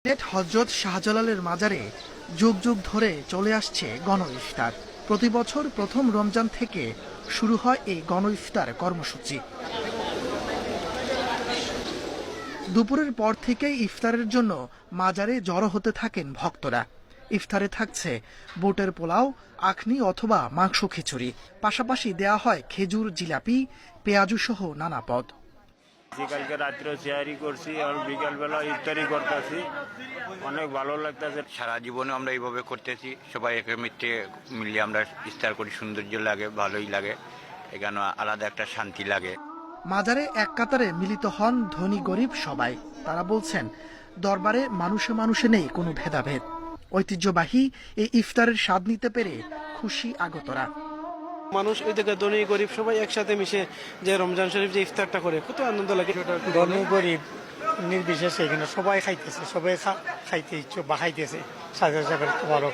হযরত শাহজালালের মাজারে যুগ যুগ ধরে চলে আসছে গণ ইফতার। প্রতি বছর প্রথম রমজান থেকে শুরু হয় এই গণ ইফতার কর্মসূচি। দুপুরের পর থেকেই ইফতারের জন্য মাজারে জড়ো হতে থাকেন ভক্তরা। ইফতারে থাকছে বুটের পোলাও, আখনি অথবা মাংস খিচুড়ি, পাশাপাশি দেয়া হয় খেজুর, জিলাপি, পেঁয়াজু সহ নানা পদ। কালকে রাত্রে সিয়ারি করছি আর বিকালবেলা ইফতারি করতেছি, অনেক ভালো লাগতেছে। সারা জীবনে আমরা এইভাবে করতেছি, সবাই একে মিলিয়ে আমরা ইফতার করি, সৌন্দর্য লাগে, ভালোই লাগে, এখানে আলাদা একটা শান্তি লাগে। মাজারে এক কাতারে মিলিত হন ধনী গরিব সবাই। তারা বলছেন, দরবারে মানুষে মানুষে নেই কোনো ভেদাভেদ। ঐতিহ্যবাহী এই ইফতারের স্বাদ নিতে পেরে খুশি আগতরা। মানুষ ওই থেকে ধনী গরিব সবাই একসাথে মিশে যে রমজান শরীফ যে ইফতারটা করে কত আনন্দ লাগে। ধনী গরিব নির্বিশেষে এখানে সবাই খাইতেছে, সবাই খাইতে ইচ্ছুক বা খাইতেছে। সাজা ভালো